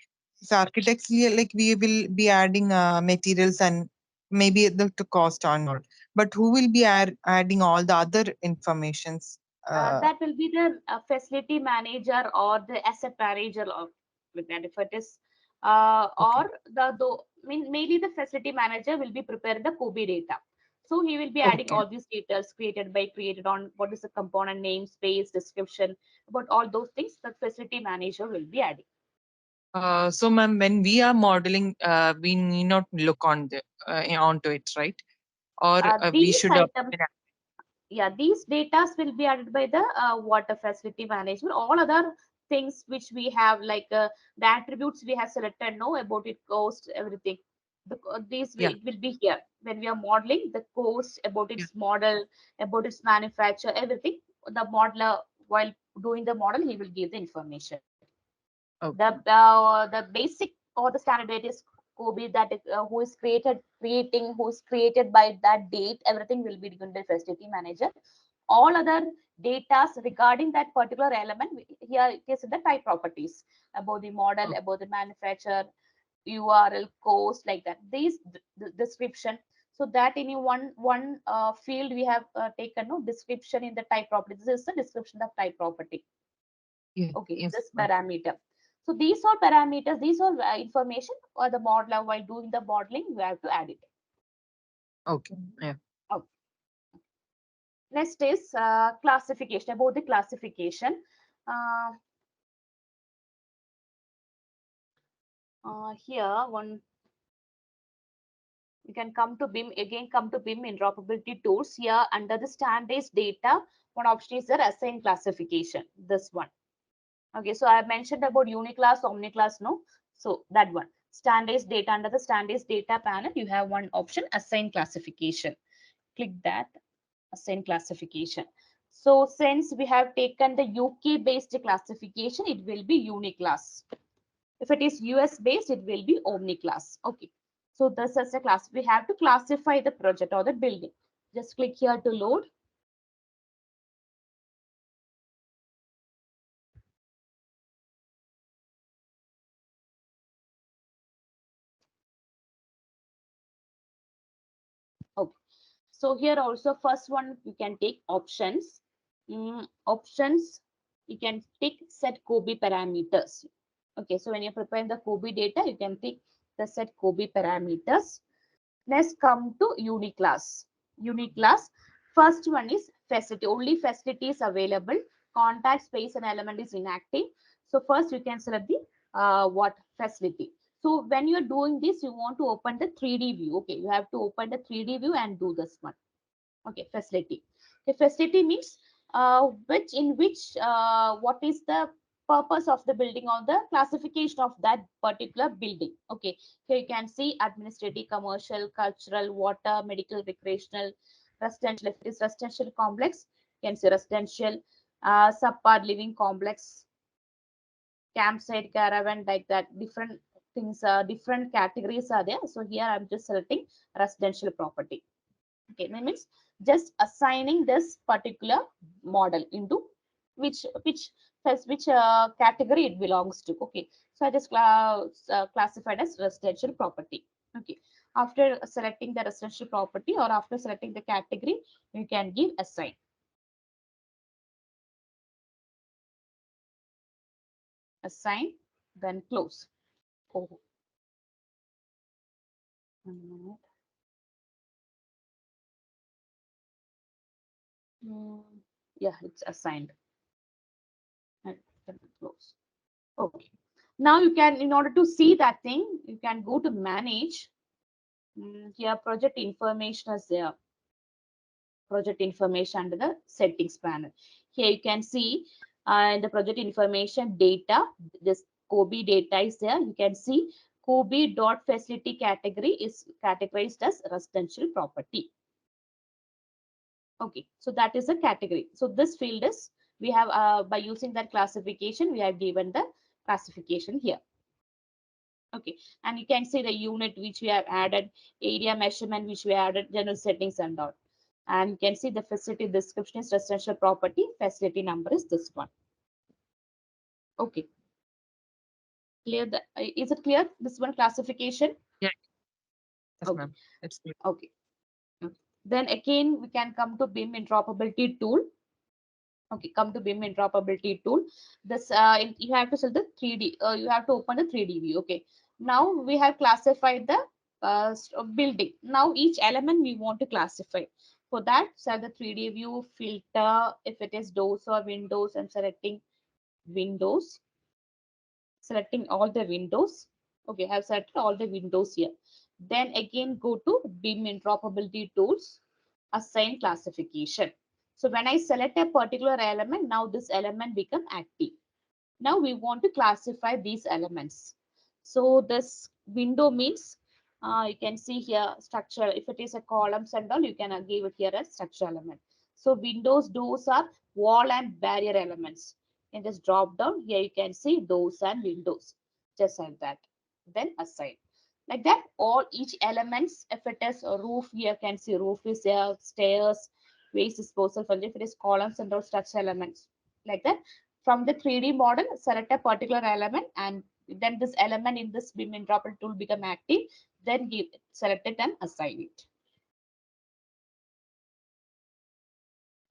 as architects, like we will be adding materials and maybe the cost and all. But who will be adding all the other informations? that will be the facility manager or the asset manager of with that if it is Okay. or mainly the facility manager will be preparing the COBIE data. So he will be adding Okay. all these details created on what is the component name, space, description, about all those things. The facility manager will be adding. So, ma'am, when we are modeling, we need not look on the onto it, right? Or we These should. items yeah these data will be added by the water facility management. All other things which we have like the attributes we have selected know about it cost everything these Yeah. it will be here when we are modeling the cost about Yeah. its model, about its manufacture, everything. The modeler while doing the model he will give the information. Okay. The basic or the standard date is COBIE that who is creating who is created by that date. Everything will be given by facility manager. All other data regarding that particular element here it is in the type properties about the model, Okay. about the manufacturer, URL, cost, like that. These description. So that in one field we have taken no description in the type property. This is the description of type property. Yeah. Okay, Yes, this ma'am. parameter. So these are parameters, these are information or the modeler while doing the modeling, you have to add it. Okay. Yeah. Okay. Next is classification, about the classification. Uh, here, one, you can come to BIM, again come to BIM interoperability tools. Here under the standardized data, one option is the assign classification, this one. Okay, so I have mentioned about uniclass, omniclass, no? So that one. Standardized data, under the standardized data panel, you have one option, assign classification. Click that, assign classification. So since we have taken the UK based classification, it will be uniclass. If it is US based, it will be omniclass. Okay. So this is a class. We have to classify the project or the building. Just click here to load. Okay. So here also first one you can take options. Options you can take set COBIE parameters. Okay, so when you're preparing the COBIE data, you can take the set COBIE parameters. Let's come to uniclass. Uniclass. First one is facility. Only facility is available. Contact space and element is inactive. So first you can select the what facility. So when you're doing this, you want to open the 3D view. Okay, you have to open the 3D view and do this one. Okay, facility. The facility means what is the purpose of the building or the classification of that particular building. Okay, here you can see administrative, commercial, cultural, water, medical, recreational, residential. If it is residential complex, you can see residential, subpart living complex, campsite, caravan, like that. Different things, different categories are there. So here I'm just selecting residential property. Okay, that means just assigning this particular model into which category it belongs to. Okay, so I just classified as residential property. Okay, after selecting the residential property or after selecting the category, you can give assign. Assign, then close. Oh, 1 minute. Yeah, it's assigned. And then close. Okay. Now you can, in order to see that thing, you can go to manage. Here project information is there. Project information under the settings panel. Here you can see in the project information data, this COBIE data is there. You can see COBIE dot facility category is categorized as residential property. Okay, so that is a category. So this field is, we have by using that classification, we have given the classification here. Okay, and you can see the unit which we have added, area measurement which we added, general settings and all. And you can see the facility description is residential property, facility number is this one. Okay, clear. The is it clear, this one classification? Yeah. Yes, Okay, ma'am. It's clear. okay. Then again we can come to BIM interoperability tool. Okay, come to BIM interoperability tool. This you have to select the 3D. You have to open the 3D view. Okay. Now we have classified the building. Now each element we want to classify. For that, select the 3D view filter. If it is doors or windows, I'm selecting windows. Selecting all the windows. Okay, I have selected all the windows here. Then again go to BIM interoperability tools. Assign classification. So when I select a particular element, now this element become active. Now we want to classify these elements. So this window means you can see here structure. If it is a columns and all, you can give it here as structure element. So windows, doors are wall and barrier elements. In this drop down here, you can see doors and windows. Just like that. Then assign. Like that, all each elements. If it is a roof, you can see roof is there, stairs, waste disposal. If it is columns and all structure elements, like that, from the 3D model, select a particular element and then this element in this BIM interoperable tool become active. Then give select it and assign it.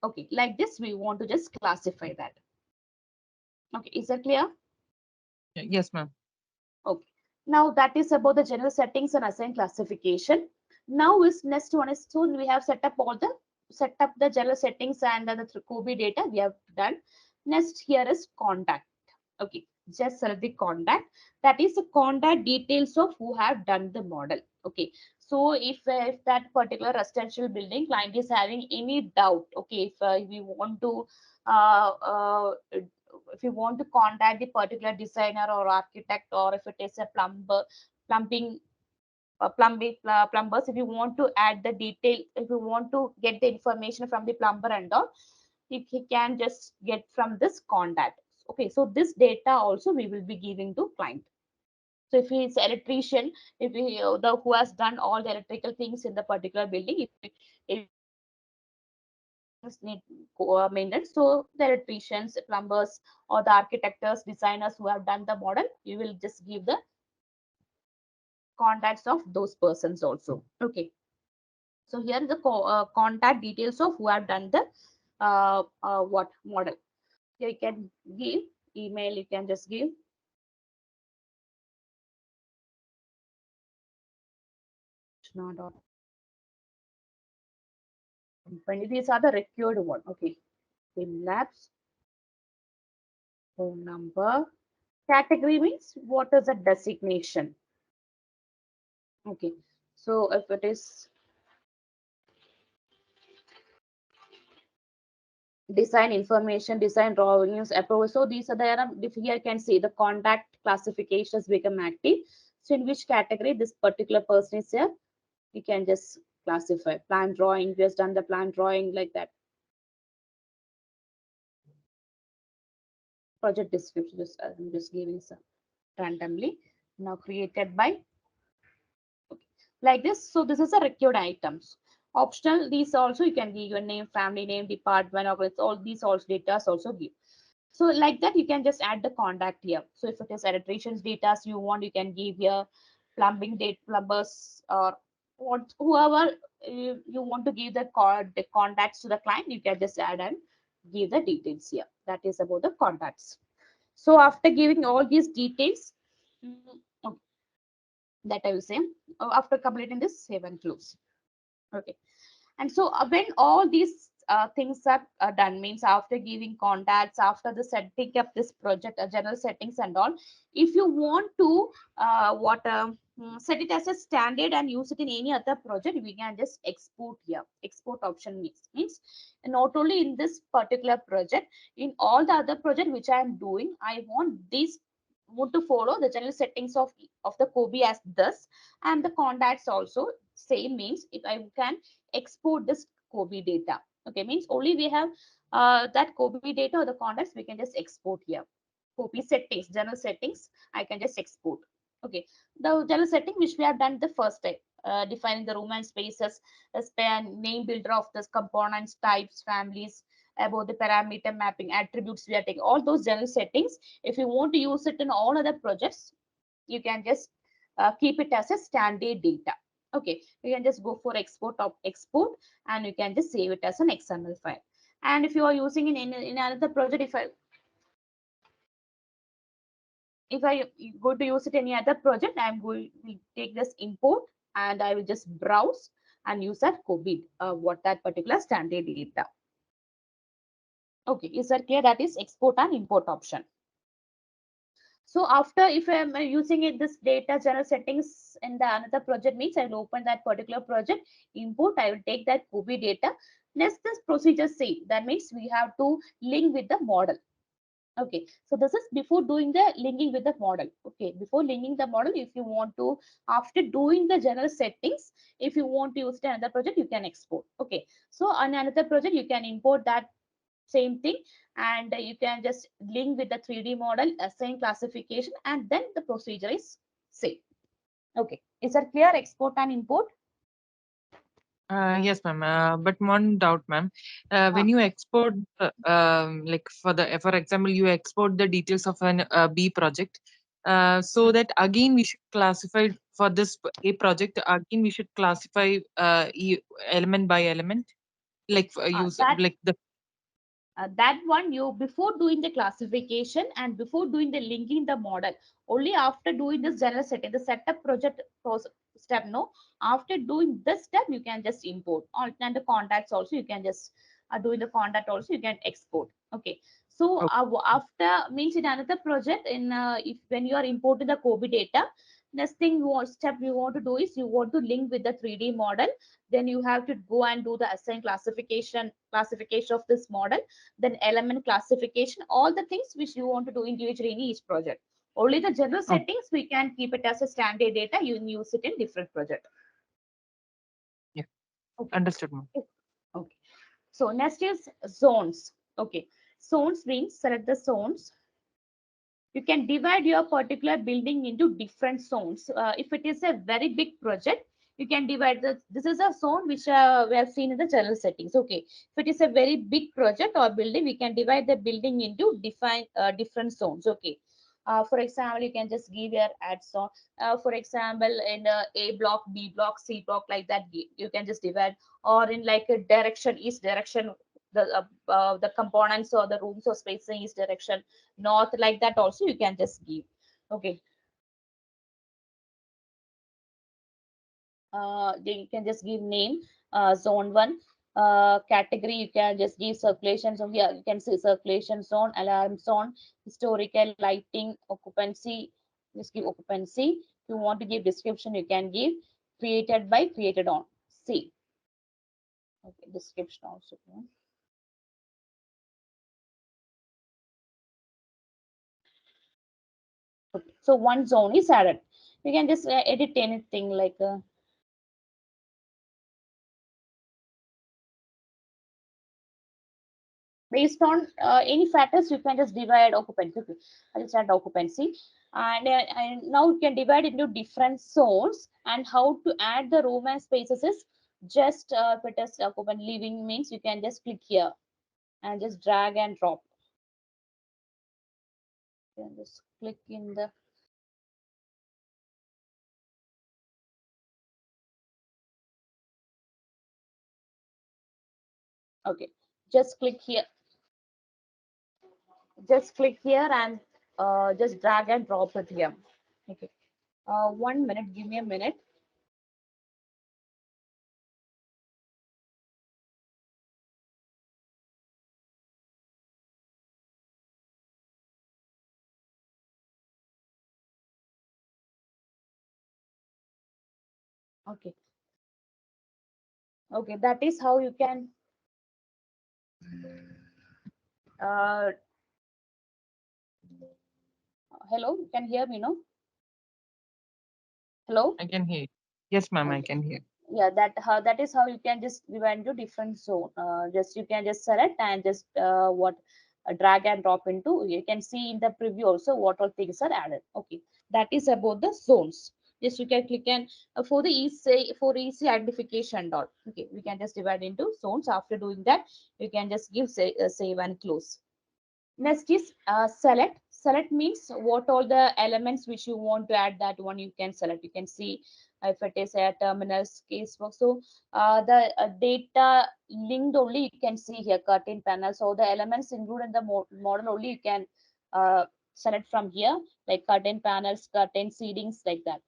Okay, like this, we want to just classify that. Okay, is that clear? Yes, ma'am. Okay. Now that is about the general settings and assign classification. Now is next one is, so we have set up the general settings and the COBIE data we have done. Next here is contact. Okay, just select the contact. That is the contact details of who have done the model. Okay, so if that particular residential building client is having any doubt, okay, if we want to uh, uh, if you want to contact the particular designer or architect, or if it is a plumbing plumbers, if you want to add the detail, if you want to get the information from the plumber and all, he can just get from this contact. Okay, so this data also we will be giving to client. So if he is electrician, if he the who has done all the electrical things in the particular building, if things need maintenance, so the electricians, plumbers, or the architects, designers who have done the model, you will just give the contacts of those persons also. Okay, so here is the contact details of who have done the what model. Here you can give email, you can just give when these are the required one. Okay, BIMLABS phone number. Category means what is the designation. Okay, so if it is design information, design drawings, approval. So these are there. If here you can see the contact classifications become active. So in which category this particular person is here, you can just classify. Plan drawing, just done the plan drawing like that. Project description, just I'm just giving some randomly. Now created by, okay, like this. So this is a required items. Optional, these also you can give your name, family name, department, or it's all these also data also give. So like that, you can just add the contact here. So if it is electrician's data you want, you can give here plumbing date, plumbers, or what whoever you want to give the contacts to the client, you can just add and give the details here. That is about the contacts. So after giving all these details, mm, okay, that I will say, after completing this, save and close. Okay. And so when all these things are done, means after giving contacts, after the setting up this project, general settings and all, if you want to set it as a standard and use it in any other project, we can just export here. Export option means not only in this particular project, in all the other project which I am doing, I want to follow the general settings of the COBIE as this, and the contacts also same, means if I can export this COBIE data. Okay, means only we have that COBIE data or the contacts, we can just export here. COBIE settings, general settings, I can just export. Okay, the general setting which we have done the first time, defining the room and spaces, the span, name builder of this components, types, families, about the parameter mapping, attributes we are taking, all those general settings. If you want to use it in all other projects, you can just keep it as a standard data. Okay, you can just go for export of export, and you can just save it as an XML file. And if you are using in another project, if I go to use it in any other project, I'm going to take this import, and I will just browse and use that COBIE, what that particular standard data. Okay, is that clear? That is export and import option. So after, if I'm using it, this data general settings in the another project, means I will open that particular project, import, I will take that COBIE data. Next, this procedure say, that means we have to link with the model. Okay, so this is before doing the linking with the model. Okay, before linking the model, if you want to, after doing the general settings, if you want to use it in another project, you can export. Okay, so on another project, you can import that same thing, and you can just link with the 3D model, assign classification, and then the procedure is same. Okay, is that clear? Export and import. Yes, ma'am. But one doubt, ma'am. When you export, like for example, you export the details of an B project, so that again we should classify for this A project. Again, we should classify element by element, like use That like the. that one, you before doing the classification and before doing the linking the model, only after doing this general setting, the setup project step, no, after doing this step you can just import all, and the contacts also you can just doing the contact also you can export. Okay, so Oh, after, means in another project, in if when you are importing the COBIE data, next thing step you want to do is you want to link with the 3D model. Then you have to go and do the assign classification of this model, then element classification, all the things which you want to do individually in each project. Only the general oh, settings we can keep it as a standard data, you can use it in different project. yeah, Okay, understood, ma'am. okay. So next is zones. Okay, zones means select the zones. You can divide your particular building into different zones. If it is a very big project, you can divide this is a zone which we have seen in the general settings. Okay, if it is a very big project or building, we can divide the building into different zones. Okay, for example, you can just give your add zone. For example, in A block, B block, C block, like that, you can just divide, or in like a direction, east direction, the components or the rooms or space in east direction, north, like that also you can just give. Okay, then you can just give name, zone 1, category, you can just give circulation zone. Yeah, you can see circulation zone, alarm zone, historical, lighting, occupancy, just give occupancy. If you want to give description, you can give created by, created on. See, okay, description also, yeah. So one zone is added. You can just edit anything like based on any factors. You can just divide occupancy. Okay, I just add occupancy, and now you can divide into different zones. And how to add the room and spaces is just if it is occupant living means you can just click here and just drag and drop. You can just click in the okay. Just click here. Just click here and just drag and drop it here. Okay. 1 minute. Give me a minute. Okay. Okay. That is how you can. Uh, Hello. You can hear me, no? Hello. I can hear. Yes, ma'am, I Okay. can hear. Yeah, that is how you can just divide into different zone. Just you can just select and just what drag and drop into. You can see in the preview also what all things are added. Okay, that is about the zones. Just you can click and for the easy identification and all. Okay, we can just divide into zones. After doing that, you can just give save and close. Next is select. Select means what all the elements which you want to add, that one you can select. You can see if it is a terminals casebook. So the data linked only you can see here, curtain panel. So the elements included in the model only you can uh, select from here, like curtain panels, curtain seatings, like that.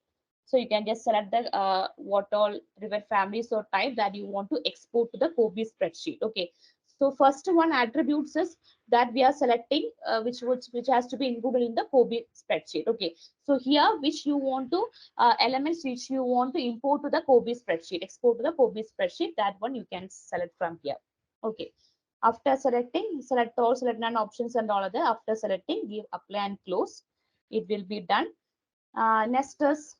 So you can just select the what all rivet families or type that you want to export to the COBIE spreadsheet. Okay. So first one attributes is that we are selecting which has to be included in the COBIE spreadsheet. Okay, so here which you want to elements which you want to import to the COBIE spreadsheet, export to the COBIE spreadsheet, that one you can select from here. Okay, after selecting, select all, select none options and all other. After selecting, give apply and close. It will be done. Next is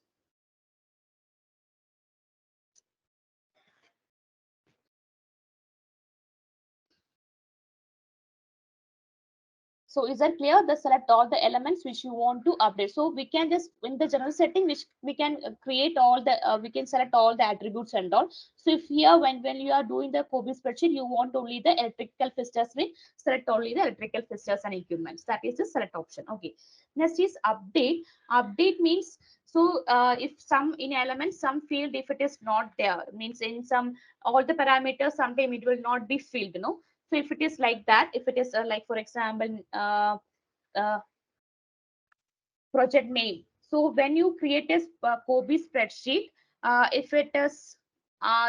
so is that clear? The select all the elements which you want to update. So we can just in the general setting, which we can create all the we can select all the attributes and all. So if here when you are doing the COBIE spreadsheet, you want only the electrical fixtures, we select only the electrical fixtures and equipments. That is the select option. Okay. Next is update. Update means so if some in elements some field if it is not there means in some all the parameters sometime it will not be filled. You know, so if it is like that, if it is like for example, uh, project name. So when you create a COBIE spreadsheet, if it is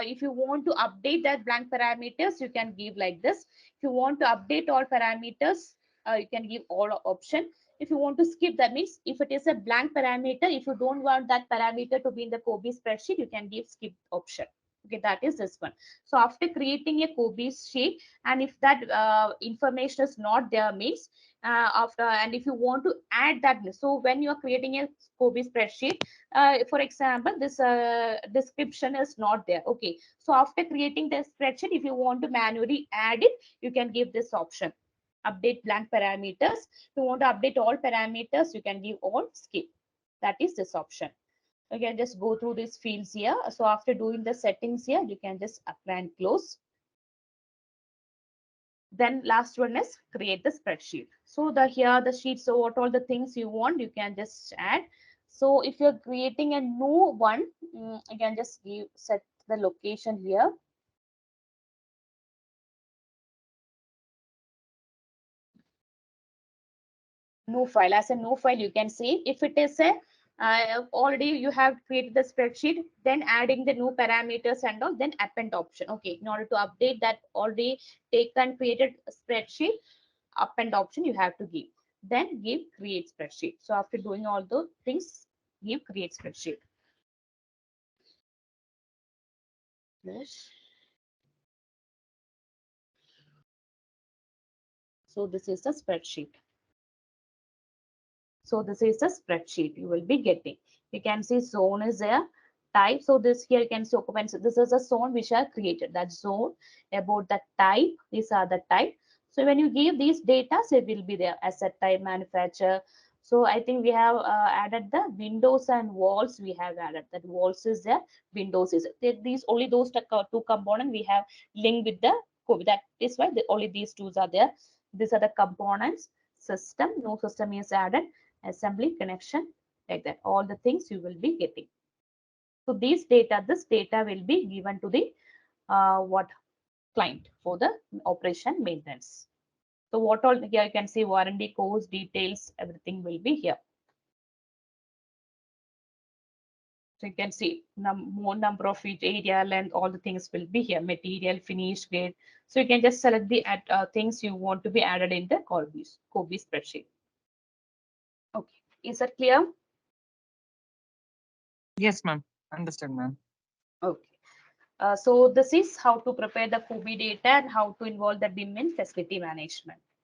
if you want to update that blank parameters, you can give like this. If you want to update all parameters, you can give all option. If you want to skip, that means if it is a blank parameter, if you don't want that parameter to be in the COBIE spreadsheet, you can give skip option. Okay, that is this one. So after creating a COBIE sheet, and if that information is not there means after, and if you want to add that, so when you are creating a COBIE spreadsheet, for example, this description is not there. Okay, so after creating the spreadsheet, if you want to manually add it, you can give this option, update blank parameters. If you want to update all parameters, you can give all skip. That is this option. You can just go through these fields here. So after doing the settings here, you can just apply and close. Then last one is create the spreadsheet. So the here the sheet, so what all the things you want, you can just add. So if you're creating a new one, you can just set the location here. New file, as a new file you can save. If it is a already you have created the spreadsheet, then adding the new parameters and all, then append option. Okay, in order to update that already taken created spreadsheet, append option you have to give. Then give create spreadsheet. So after doing all those things, give create spreadsheet. Yes. So this is the spreadsheet. So this is the spreadsheet you will be getting. You can see zone is there, type. So this here you can see occupancy. This is a zone which are created. That zone, about the type. These are the type. So when you give these data, it will be there. Asset type, manufacturer. So I think we have added the windows and walls. We have added that walls is there, windows is there. These only those two components we have linked with the COBIE. That is why only these two are there. These are the components. System, no system is added. Assembly, connection, like that. All the things you will be getting. So this data will be given to the what client for the operation maintenance. So what all here you can see warranty codes, details, everything will be here. So you can see more number of each area, length, all the things will be here. Material, finish, grade. So you can just select the things you want to be added in the COBIE spreadsheet. Okay, is that clear? Yes, ma'am. Understood, ma'am. Okay. So this is how to prepare the COBIE data and how to involve the BIM in facility management.